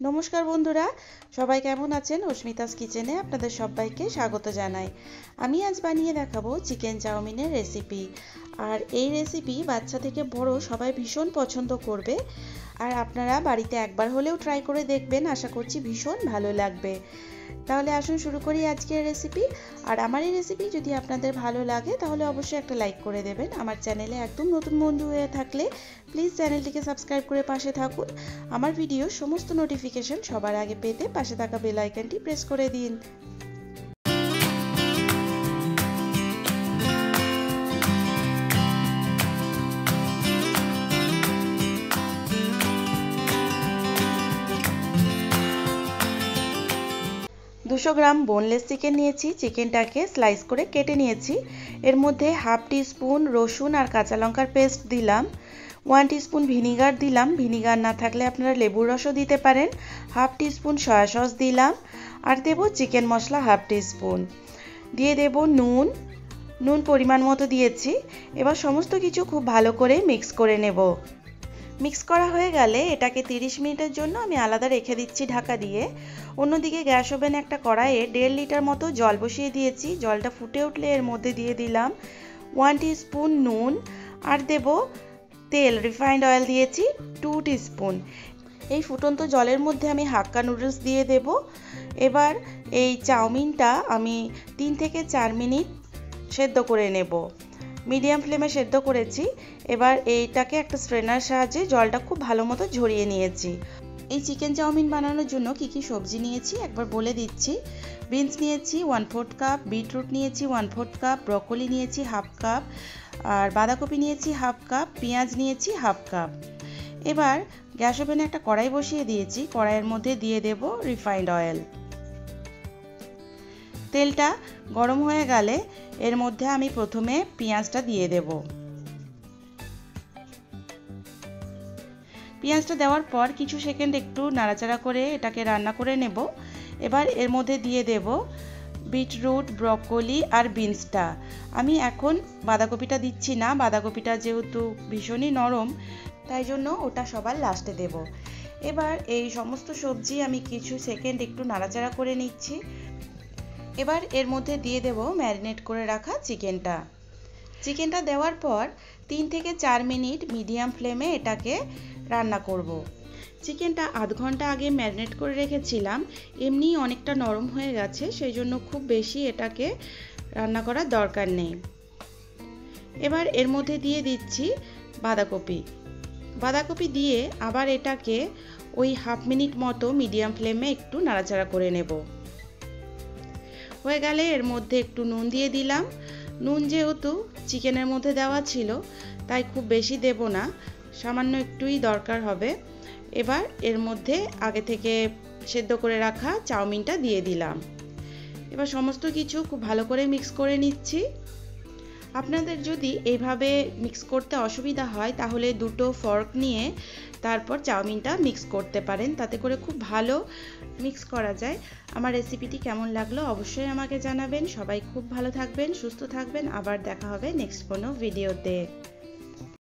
নমস্কার বন্ধুরা, সবাই কেমন আছেন? অস্মিতাস কিচেনে আপনাদের সবাইকে স্বাগত জানাই। আমি আজ বানিয়ে দেখাবো চিকেন চাউমিনের রেসিপি। আর এই রেসিপি বাচ্চা থেকে বড় সবাই ভীষণ পছন্দ করবে। আর আপনারা বাড়িতে একবার হলেও ট্রাই করে দেখবেন, আশা করছি ভীষণ ভালো লাগবে। তাহলে আসুন শুরু করি আজকের রেসিপি। আর আমার এই রেসিপি যদি আপনাদের ভালো লাগে তাহলে অবশ্যই একটা লাইক করে দেবেন। আমার চ্যানেলে একদম নতুন বন্ধু হয়ে থাকলে প্লিজ চ্যানেলটিকে সাবস্ক্রাইব করে পাশে থাকুন। আমার ভিডিও সমস্ত নোটিফিকেশন সবার আগে পেতে পাশে থাকা বেল আইকনটি প্রেস করে দিন। 200 গ্রাম বোনলেস চিকেন নিয়েছি। চিকেনটাকে স্লাইস করে কেটে নিয়েছি। এর মধ্যে হাফ টিস্পুন রসুন আর কাঁচা লঙ্কার পেস্ট দিলাম। 1 টিস্পুন ভিনিগার দিলাম। ভিনিগার না থাকলে আপনারা লেবুর রসও দিতে পারেন। হাফ টিস্পুন সয়া সস দিলাম। আর দেব চিকেন মশলা হাফ টিস্পুন। দিয়ে দেব নুন পরিমাণ মতো দিয়েছি। এবার সমস্ত কিছু খুব ভালো করে মিক্স করে নেব। মিক্স করা হয়ে গেলে এটাকে 30 মিনিটের জন্য আমি আলাদা রেখে দিচ্ছি ঢাকা দিয়ে। অন্যদিকে গ্যাস ওভেনে একটা কড়াইয়ে 1.5 লিটার মতো জল বসিয়ে দিয়েছি। জলটা ফুটে উঠলে এর মধ্যে দিয়ে দিলাম 1 টিস্পুন নুন আর দেব তেল, রিফাইন্ড অয়েল দিয়েছি 2 টিস্পুন। এই ফুটন্ত জলের মধ্যে আমি হাক্কা নুডলস দিয়ে দেব। এবার এই চাউমিনটা আমি 3 থেকে 4 মিনিট সেদ্ধ করে নেব। মিডিয়াম ফ্লেমে সেদ্ধ করেছি। এবার এইটাকে একটা স্ট্রেনার সাহায্যে জলটা খুব ভালো মতো ঝরিয়ে নিয়েছি। এই চিকেন চাউমিন বানানোর জন্য কি কি সবজি নিয়েছি একবার বলে দিচ্ছি। বিনস নিয়েছি 1/4 কাপ, বিটরুট নিয়েছি 1/4 কাপ, ব্রকলি নিয়েছি হাফ কাপ, আর বাঁধাকপি নিয়েছি হাফ কাপ, পেঁয়াজ নিয়েছি হাফ কাপ। এবার গ্যাস ওভেনে একটা কড়াই বসিয়ে দিয়েছি। কড়াইয়ের মধ্যে দিয়ে দেব রিফাইন্ড অয়েল। তেলটা গরম হয়ে গেলে এর মধ্যে আমি প্রথমে পেঁয়াজটা দিয়ে দেব। পেঁয়াজটা দেওয়ার পর কিছু সেকেন্ড একটু নাড়াচাড়া করে এটাকে রান্না করে নেব। এবার এর মধ্যে দিয়ে দেব বিটরুট, ব্রকলি আর বিনসটা। আমি এখন বাঁধাকপিটা দিচ্ছি না, বাঁধাকপিটা যেহেতু ভীষণই নরম তাই জন্য ওটা সবার লাস্টে দেব। এবার এই সমস্ত সবজি আমি কিছু সেকেন্ড একটু নাড়াচাড়া করে নিচ্ছি। এবার এর মধ্যে দিয়ে দেব ম্যারিনেট করে রাখা চিকেনটা দেওয়ার পর 3 থেকে 4 মিনিট মিডিয়াম ফ্লেমে এটাকে রান্না করব। চিকেনটা আধ ঘন্টা আগে ম্যারিনেট করে রেখেছিলাম, এমনিই অনেকটা নরম হয়ে গেছে, সেই জন্য খুব বেশি এটাকে রান্না করার দরকার নেই। এবার এর মধ্যে দিয়ে দিচ্ছি বাঁধাকপি দিয়ে আবার এটাকে ওই হাফ মিনিট মতো মিডিয়াম ফ্লেমে একটু নাড়াচাড়া করে নেব। হয়ে গেলে এর মধ্যে একটু নুন দিয়ে দিলাম। নুন যেহেতু চিকেনের মধ্যে দেওয়া ছিল তাই খুব বেশি দেব না, সামান্য একটুই দরকার হবে। এবার এর মধ্যে আগে থেকে সেদ্ধ করে রাখা চাউমিনটা দিয়ে দিলাম। এবার সমস্ত কিছু খুব ভালো করে মিক্স করে নিচ্ছি। আপনাদের যদি এইভাবে মিক্স করতে অসুবিধা হয় তাহলে দুটো ফর্ক নিয়ে তারপর চাউমিনটা মিক্স করতে পারেন, তাতে করে খুব ভালো মিক্স করা যায়। আমার রেসিপিটি কেমন লাগলো অবশ্যই আমাকে জানাবেন। সবাই খুব ভালো থাকবেন, সুস্থ থাকবেন। আবার দেখা হবে নেক্সট কোনো ভিডিওতে।